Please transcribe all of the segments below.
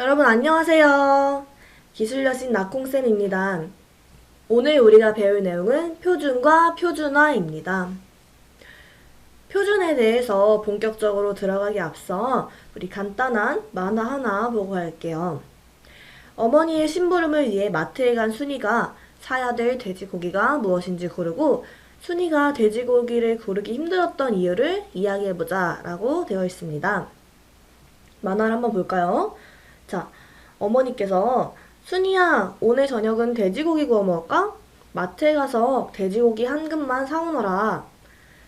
여러분 안녕하세요. 기술여신 나콩쌤입니다. 오늘 우리가 배울 내용은 표준과 표준화입니다. 표준에 대해서 본격적으로 들어가기 앞서 우리 간단한 만화 하나 보고 갈게요. 어머니의 심부름을 위해 마트에 간 순이가 사야 될 돼지고기가 무엇인지 고르고 순이가 돼지고기를 고르기 힘들었던 이유를 이야기해보자 라고 되어 있습니다. 만화를 한번 볼까요? 자, 어머니께서 순이야, 오늘 저녁은 돼지고기 구워 먹을까? 마트에 가서 돼지고기 한 근만 사오너라.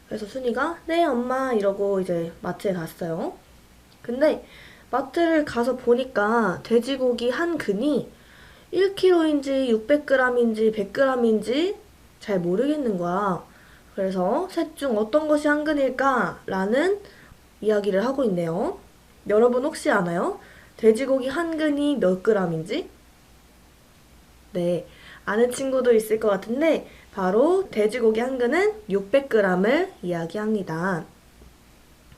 그래서 순이가 네 엄마 이러고 이제 마트에 갔어요. 근데 마트를 가서 보니까 돼지고기 한 근이 1kg인지 600g인지 100g인지 잘 모르겠는 거야. 그래서 셋 중 어떤 것이 한 근일까? 라는 이야기를 하고 있네요. 여러분 혹시 아나요? 돼지고기 한 근이 몇 g인지? 네, 아는 친구도 있을 것 같은데 바로 돼지고기 한 근은 600g을 이야기합니다.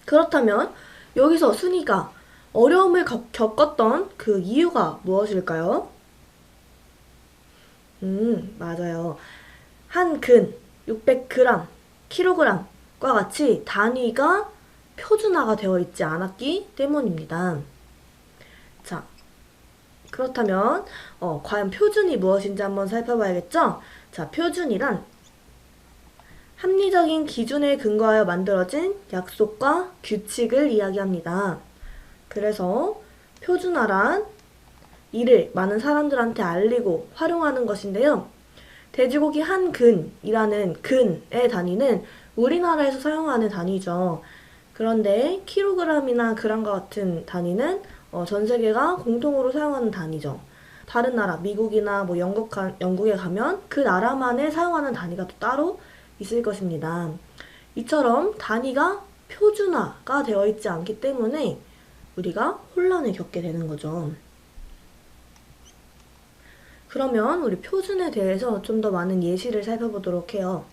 그렇다면 여기서 순이가 어려움을 겪었던 그 이유가 무엇일까요? 맞아요. 한 근, 600g, 킬로그램과 같이 단위가 표준화가 되어 있지 않았기 때문입니다. 자, 그렇다면 과연 표준이 무엇인지 한번 살펴봐야겠죠? 자, 표준이란 합리적인 기준에 근거하여 만들어진 약속과 규칙을 이야기합니다. 그래서 표준화란 이를 많은 사람들한테 알리고 활용하는 것인데요. 돼지고기 한 근이라는 근의 단위는 우리나라에서 사용하는 단위죠. 그런데 킬로그램이나 그램과 같은 단위는 전 세계가 공통으로 사용하는 단위죠. 다른 나라, 미국이나 뭐 영국에 가면 그 나라만에 사용하는 단위가 또 따로 있을 것입니다. 이처럼 단위가 표준화가 되어 있지 않기 때문에 우리가 혼란을 겪게 되는 거죠. 그러면 우리 표준에 대해서 좀 더 많은 예시를 살펴보도록 해요.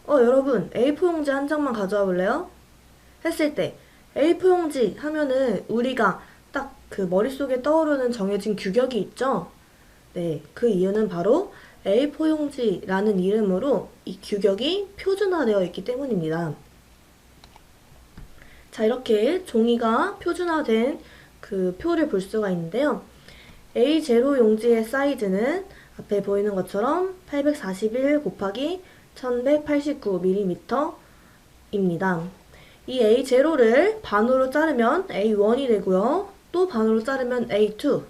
여러분 A4 용지 한 장만 가져와 볼래요? 했을 때 A4 용지 하면은 우리가 딱 그 머릿속에 떠오르는 정해진 규격이 있죠? 네, 그 이유는 바로 A4 용지라는 이름으로 이 규격이 표준화되어 있기 때문입니다. 자, 이렇게 종이가 표준화된 그 표를 볼 수가 있는데요. A0 용지의 사이즈는 앞에 보이는 것처럼 841 곱하기 1189mm입니다. 이 A0를 반으로 자르면 A1이 되고요. 또 반으로 자르면 A2,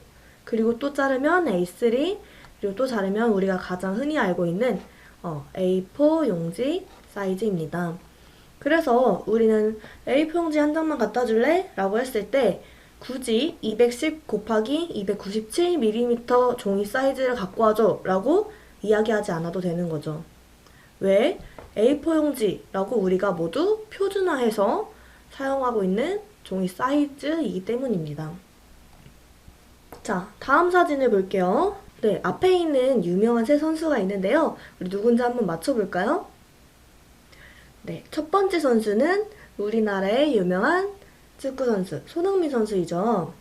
그리고 또 자르면 A3, 그리고 또 자르면 우리가 가장 흔히 알고 있는 A4 용지 사이즈입니다. 그래서 우리는 A4 용지 한 장만 갖다 줄래? 라고 했을 때 굳이 210 곱하기 297mm 종이 사이즈를 갖고 와줘 라고 이야기하지 않아도 되는 거죠. 왜? A4 용지라고 우리가 모두 표준화해서 사용하고 있는 종이 사이즈이기 때문입니다. 자, 다음 사진을 볼게요. 네, 앞에 있는 유명한 세 선수가 있는데요. 우리 누군지 한번 맞춰볼까요? 네, 첫 번째 선수는 우리나라의 유명한 축구 선수, 손흥민 선수이죠.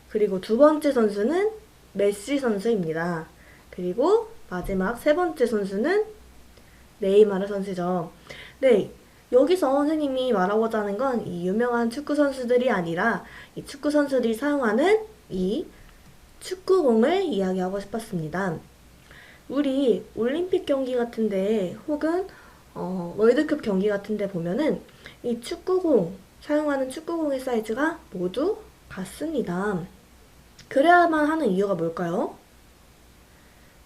그리고 두 번째 선수는 메시 선수입니다. 그리고 마지막 세 번째 선수는 네이마르 선수죠. 네, 여기서 선생님이 말하고자 하는 건 이 유명한 축구 선수들이 아니라 이 축구 선수들이 사용하는 이 축구공을 이야기하고 싶었습니다. 우리 올림픽 경기 같은데 혹은 월드컵 경기 같은데 보면은 이 축구공, 사용하는 축구공의 사이즈가 모두 같습니다. 그래야만 하는 이유가 뭘까요?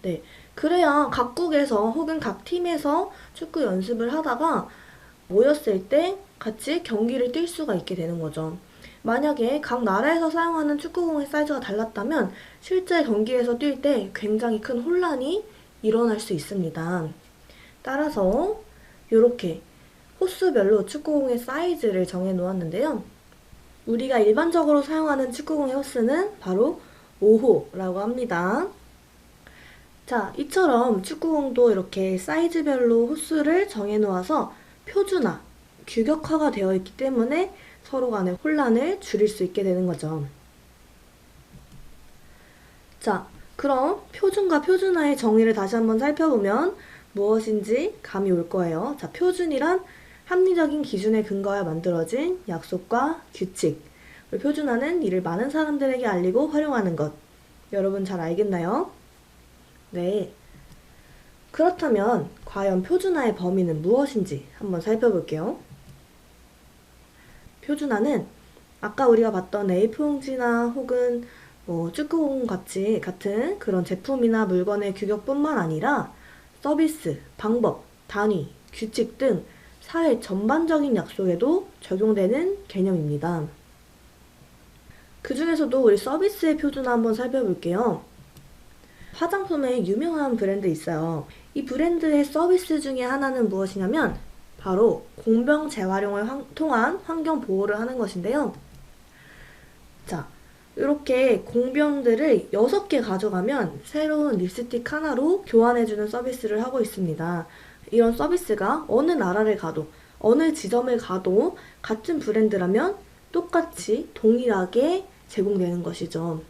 네, 그래야 각국에서 혹은 각 팀에서 축구 연습을 하다가 모였을 때 같이 경기를 뛸 수가 있게 되는 거죠. 만약에 각 나라에서 사용하는 축구공의 사이즈가 달랐다면 실제 경기에서 뛸 때 굉장히 큰 혼란이 일어날 수 있습니다. 따라서 이렇게 호수별로 축구공의 사이즈를 정해 놓았는데요. 우리가 일반적으로 사용하는 축구공의 호수는 바로 5호라고 합니다. 자, 이처럼 축구공도 이렇게 사이즈별로 호수를 정해 놓아서 표준화, 규격화가 되어 있기 때문에 서로 간의 혼란을 줄일 수 있게 되는 거죠. 자, 그럼 표준과 표준화의 정의를 다시 한번 살펴보면 무엇인지 감이 올 거예요. 자, 표준이란 합리적인 기준에 근거하여 만들어진 약속과 규칙. 그리고 표준화는 이를 많은 사람들에게 알리고 활용하는 것. 여러분 잘 알겠나요? 네. 그렇다면 과연 표준화의 범위는 무엇인지 한번 살펴볼게요. 표준화는 아까 우리가 봤던 A4용지나 혹은 축구공 같은 그런 제품이나 물건의 규격뿐만 아니라 서비스, 방법, 단위, 규칙 등 사회 전반적인 약속에도 적용되는 개념입니다. 그 중에서도 우리 서비스의 표준화 한번 살펴볼게요. 화장품의 유명한 브랜드 있어요. 이 브랜드의 서비스 중에 하나는 무엇이냐면 바로 공병 재활용을 통한 환경 보호를 하는 것인데요. 자, 이렇게 공병들을 6개 가져가면 새로운 립스틱 하나로 교환해주는 서비스를 하고 있습니다. 이런 서비스가 어느 나라를 가도 어느 지점을 가도 같은 브랜드라면 똑같이 동일하게 제공되는 것이죠.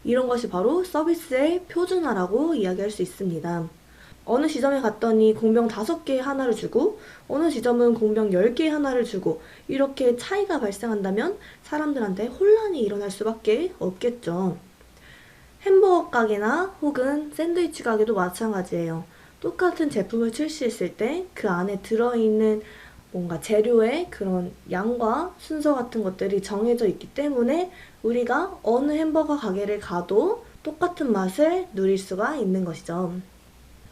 이런 것이 바로 서비스의 표준화라고 이야기할 수 있습니다. 어느 지점에 갔더니 공병 5개 하나를 주고 어느 지점은 공병 10개 하나를 주고 이렇게 차이가 발생한다면 사람들한테 혼란이 일어날 수밖에 없겠죠. 햄버거 가게나 혹은 샌드위치 가게도 마찬가지예요. 똑같은 제품을 출시했을 때 그 안에 들어있는 뭔가 재료의 그런 양과 순서 같은 것들이 정해져 있기 때문에 우리가 어느 햄버거 가게를 가도 똑같은 맛을 누릴 수가 있는 것이죠.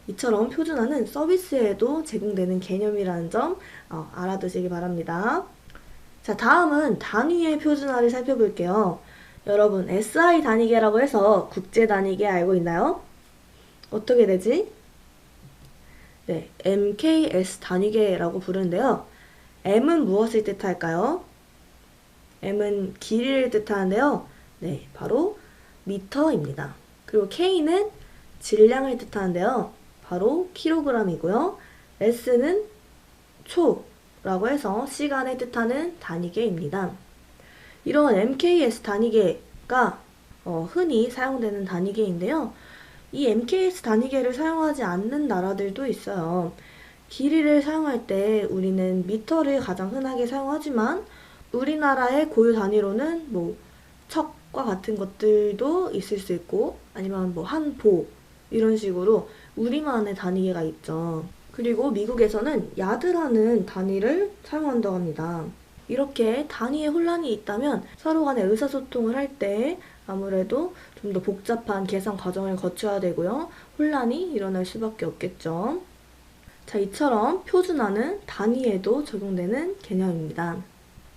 이처럼 표준화는 서비스에도 제공되는 개념이라는 점 알아두시기 바랍니다. 자, 다음은 단위의 표준화를 살펴볼게요. 여러분, SI 단위계라고 해서 국제 단위계 알고 있나요? 어떻게 되지? 네, MKS 단위계라고 부르는데요. M은 무엇을 뜻할까요? M은 길이를 뜻하는데요. 네, 바로 미터입니다. 그리고 K는 질량을 뜻하는데요. 바로 킬로그램이고요. S는 초라고 해서 시간을 뜻하는 단위계입니다. 이런 MKS 단위계가 흔히 사용되는 단위계인데요. 이 MKS 단위계를 사용하지 않는 나라들도 있어요. 길이를 사용할 때 우리는 미터를 가장 흔하게 사용하지만 우리나라의 고유 단위로는 척과 같은 것들도 있을 수 있고 아니면 한 보 이런 식으로 우리만의 단위계가 있죠. 그리고 미국에서는 야드라는 단위를 사용한다고 합니다. 이렇게 단위에 혼란이 있다면 서로 간에 의사소통을 할 때 아무래도 좀 더 복잡한 계산 과정을 거쳐야 되고요. 혼란이 일어날 수밖에 없겠죠. 자, 이처럼 표준화는 단위에도 적용되는 개념입니다.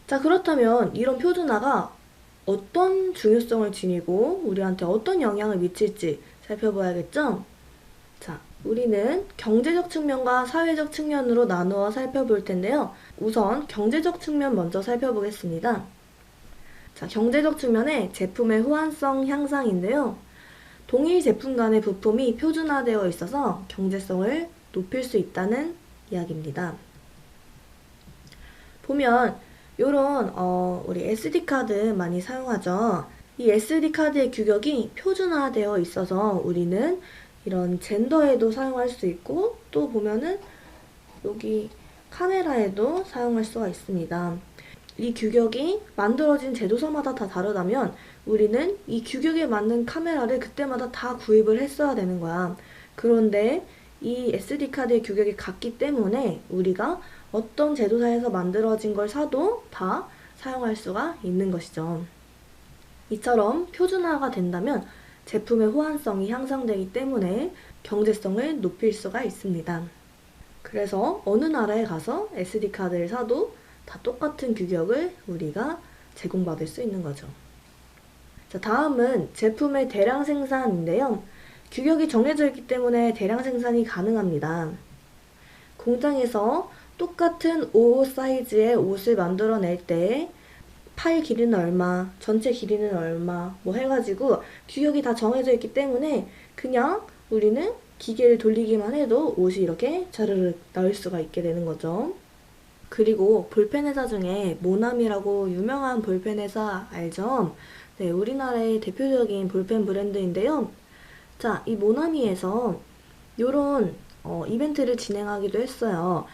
자, 그렇다면 이런 표준화가 어떤 중요성을 지니고 우리한테 어떤 영향을 미칠지 살펴봐야겠죠? 자, 우리는 경제적 측면과 사회적 측면으로 나누어 살펴볼 텐데요. 우선 경제적 측면 먼저 살펴보겠습니다. 자, 경제적 측면의 제품의 호환성 향상인데요. 동일 제품 간의 부품이 표준화되어 있어서 경제성을 높일 수 있다는 이야기입니다. 보면 요런 우리 SD카드 많이 사용하죠. 이 SD카드의 규격이 표준화되어 있어서 우리는 이런 젠더에도 사용할 수 있고 또 보면은 여기 카메라에도 사용할 수가 있습니다. 이 규격이 만들어진 제조사마다 다 다르다면 우리는 이 규격에 맞는 카메라를 그때마다 다 구입을 했어야 되는 거야. 그런데 이 SD카드의 규격이 같기 때문에 우리가 어떤 제조사에서 만들어진 걸 사도 다 사용할 수가 있는 것이죠. 이처럼 표준화가 된다면 제품의 호환성이 향상되기 때문에 경제성을 높일 수가 있습니다. 그래서 어느 나라에 가서 SD카드를 사도 다 똑같은 규격을 우리가 제공받을 수 있는 거죠. 자, 다음은 제품의 대량 생산인데요. 규격이 정해져 있기 때문에 대량 생산이 가능합니다. 공장에서 똑같은 옷 사이즈의 옷을 만들어낼 때 팔 길이는 얼마, 전체 길이는 얼마 해가지고 규격이 다 정해져 있기 때문에 그냥 우리는 기계를 돌리기만 해도 옷이 이렇게 자르르 나올 수가 있게 되는 거죠. 그리고 볼펜 회사 중에 모나미라고 유명한 볼펜 회사 알죠? 네, 우리나라의 대표적인 볼펜 브랜드인데요. 자, 이 모나미에서 요런 이벤트를 진행하기도 했어요.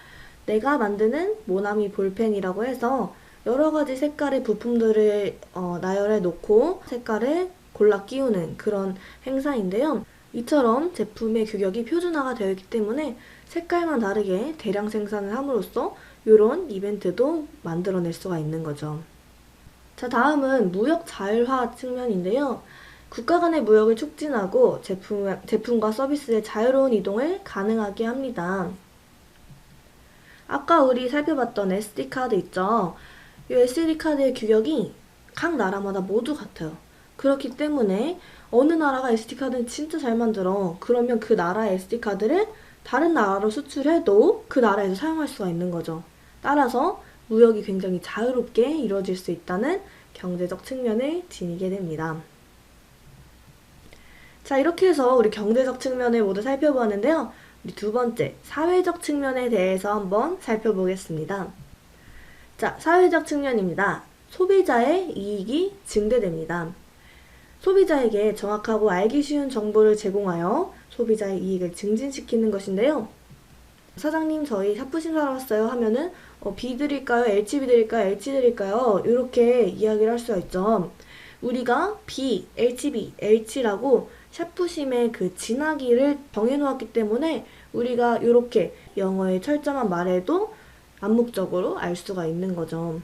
내가 만드는 모나미 볼펜이라고 해서 여러 가지 색깔의 부품들을 나열해 놓고 색깔을 골라 끼우는 그런 행사인데요. 이처럼 제품의 규격이 표준화가 되어 있기 때문에 색깔만 다르게 대량 생산을 함으로써 이런 이벤트도 만들어낼 수가 있는 거죠. 자, 다음은 무역 자율화 측면인데요. 국가 간의 무역을 촉진하고 제품과 서비스의 자유로운 이동을 가능하게 합니다. 아까 우리 살펴봤던 SD카드 있죠? 이 SD카드의 규격이 각 나라마다 모두 같아요. 그렇기 때문에 어느 나라가 SD카드는 진짜 잘 만들어. 그러면 그 나라의 SD카드를 다른 나라로 수출해도 그 나라에서 사용할 수가 있는 거죠. 따라서 무역이 굉장히 자유롭게 이루어질 수 있다는 경제적 측면을 지니게 됩니다. 자, 이렇게 해서 우리 경제적 측면을 모두 살펴보았는데요. 우리 두 번째, 사회적 측면에 대해서 한번 살펴보겠습니다. 자, 사회적 측면입니다. 소비자의 이익이 증대됩니다. 소비자에게 정확하고 알기 쉬운 정보를 제공하여 소비자의 이익을 증진시키는 것인데요. 사장님, 저희 샤프심 사러 왔어요 하면은 B 드릴까요? LCB 드릴까요? LC 드릴까요? 이렇게 이야기를 할 수가 있죠. 우리가 B, LCB, LC라고 샤프심의 그 진하기를 정해놓았기 때문에 우리가 이렇게 영어의 철자만 말해도 암묵적으로 알 수가 있는 거죠.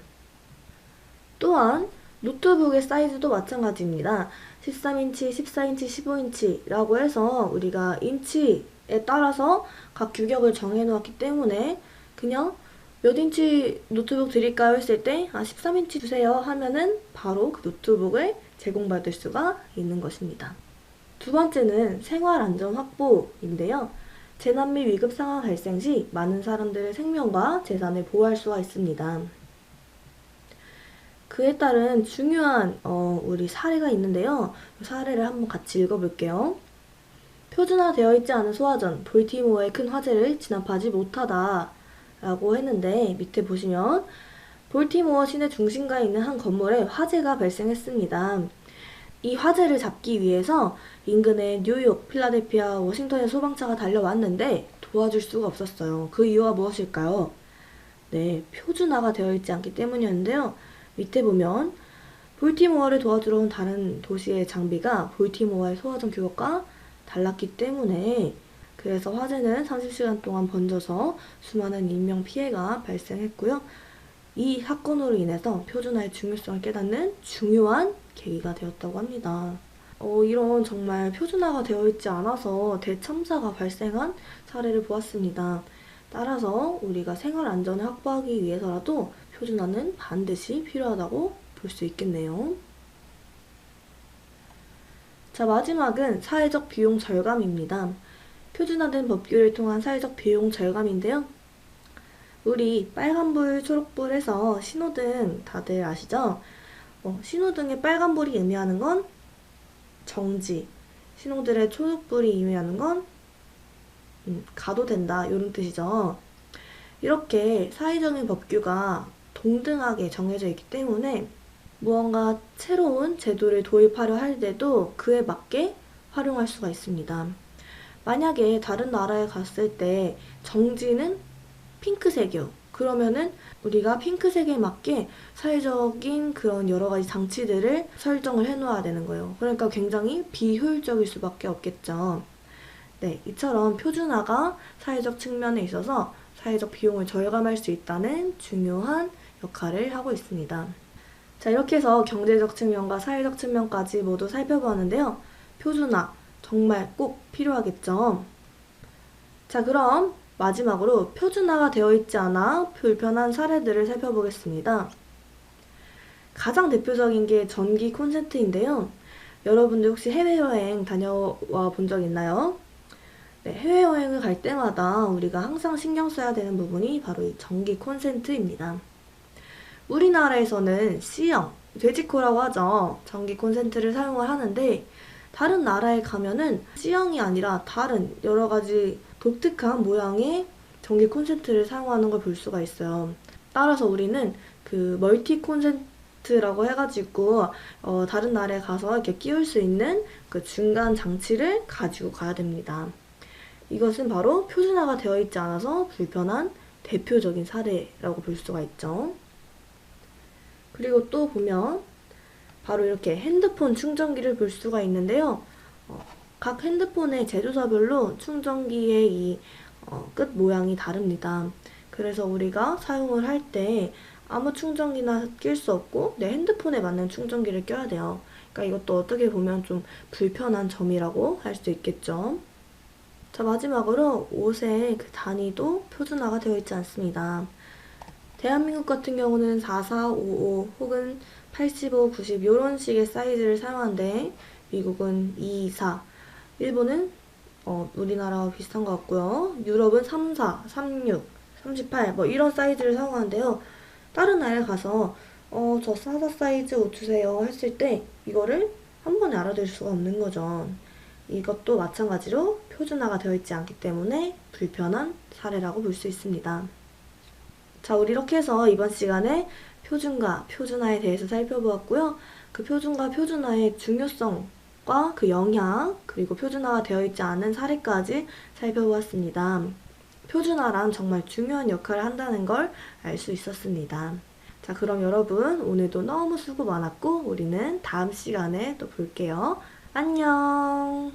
또한 노트북의 사이즈도 마찬가지입니다. 13인치, 14인치, 15인치라고 해서 우리가 인치에 따라서 각 규격을 정해놓았기 때문에 그냥 몇 인치 노트북 드릴까요? 했을 때 13인치 주세요 하면은 바로 그 노트북을 제공받을 수가 있는 것입니다. 두 번째는 생활안전 확보인데요. 재난 및 위급 상황 발생 시 많은 사람들의 생명과 재산을 보호할 수가 있습니다. 그에 따른 중요한 우리 사례가 있는데요. 사례를 한번 같이 읽어볼게요. 표준화되어 있지 않은 소화전, 볼티모어의 큰 화재를 진압하지 못하다 라고 했는데 밑에 보시면 볼티모어 시내 중심가에 있는 한 건물에 화재가 발생했습니다. 이 화재를 잡기 위해서 인근의 뉴욕, 필라델피아, 워싱턴의 소방차가 달려왔는데 도와줄 수가 없었어요. 그 이유가 무엇일까요? 네, 표준화가 되어 있지 않기 때문이었는데요. 밑에 보면 볼티모어를 도와주러 온 다른 도시의 장비가 볼티모어의 소화전 규격과 달랐기 때문에 그래서 화재는 30시간 동안 번져서 수많은 인명피해가 발생했고요. 이 사건으로 인해서 표준화의 중요성을 깨닫는 중요한 계기가 되었다고 합니다. 이런 정말 표준화가 되어 있지 않아서 대참사가 발생한 사례를 보았습니다. 따라서 우리가 생활 안전을 확보하기 위해서라도 표준화는 반드시 필요하다고 볼 수 있겠네요. 자, 마지막은 사회적 비용 절감입니다. 표준화된 법규를 통한 사회적 비용 절감인데요. 우리 빨간불, 초록불에서 신호등 다들 아시죠? 신호등의 빨간불이 의미하는 건 정지, 신호등의 초록불이 의미하는 건 가도 된다 이런 뜻이죠. 이렇게 사회적인 법규가 동등하게 정해져 있기 때문에 무언가 새로운 제도를 도입하려 할 때도 그에 맞게 활용할 수가 있습니다. 만약에 다른 나라에 갔을 때 정지는 핑크색이요. 그러면은 우리가 핑크색에 맞게 사회적인 그런 여러 가지 장치들을 설정을 해 놓아야 되는 거예요. 그러니까 굉장히 비효율적일 수밖에 없겠죠. 네, 이처럼 표준화가 사회적 측면에 있어서 사회적 비용을 절감할 수 있다는 중요한 역할을 하고 있습니다. 자, 이렇게 해서 경제적 측면과 사회적 측면까지 모두 살펴보았는데요. 표준화 정말 꼭 필요하겠죠. 자, 그럼 마지막으로 표준화가 되어 있지 않아 불편한 사례들을 살펴보겠습니다. 가장 대표적인 게 전기 콘센트인데요. 여러분들 혹시 해외여행 다녀와 본 적 있나요? 네, 해외여행을 갈 때마다 우리가 항상 신경 써야 되는 부분이 바로 이 전기 콘센트입니다. 우리나라에서는 C형, 돼지코라고 하죠. 전기 콘센트를 사용을 하는데 다른 나라에 가면은 C형이 아니라 다른 여러 가지 독특한 모양의 전기 콘센트를 사용하는 걸 볼 수가 있어요. 따라서 우리는 그 멀티 콘센트 리스트라고 해가지고 다른 나라에 가서 이렇게 끼울 수 있는 그 중간 장치를 가지고 가야 됩니다. 이것은 바로 표준화가 되어 있지 않아서 불편한 대표적인 사례라고 볼 수가 있죠. 그리고 또 보면 바로 이렇게 핸드폰 충전기를 볼 수가 있는데요. 각 핸드폰의 제조사별로 충전기의 이 끝 모양이 다릅니다. 그래서 우리가 사용을 할 때 아무 충전기나 낄 수 없고 내 핸드폰에 맞는 충전기를 껴야 돼요. 그러니까 이것도 어떻게 보면 좀 불편한 점이라고 할 수 있겠죠. 자, 마지막으로 옷의 그 단위도 표준화가 되어 있지 않습니다. 대한민국 같은 경우는 44, 55 혹은 85, 90 이런 식의 사이즈를 사용하는데 미국은 224, 일본은 우리나라와 비슷한 것 같고요. 유럽은 34, 36, 38 뭐 이런 사이즈를 사용하는데요. 다른 나라에 가서 저 44 사이즈 옷 주세요 했을 때 이거를 한 번에 알아들을 수가 없는 거죠. 이것도 마찬가지로 표준화가 되어 있지 않기 때문에 불편한 사례라고 볼 수 있습니다. 자, 우리 이렇게 해서 이번 시간에 표준과 표준화에 대해서 살펴보았고요. 그 표준과 표준화의 중요성과 그 영향, 그리고 표준화가 되어 있지 않은 사례까지 살펴보았습니다. 표준화란 정말 중요한 역할을 한다는 걸 알 수 있었습니다. 자, 그럼 여러분 오늘도 너무 수고 많았고 우리는 다음 시간에 또 볼게요. 안녕!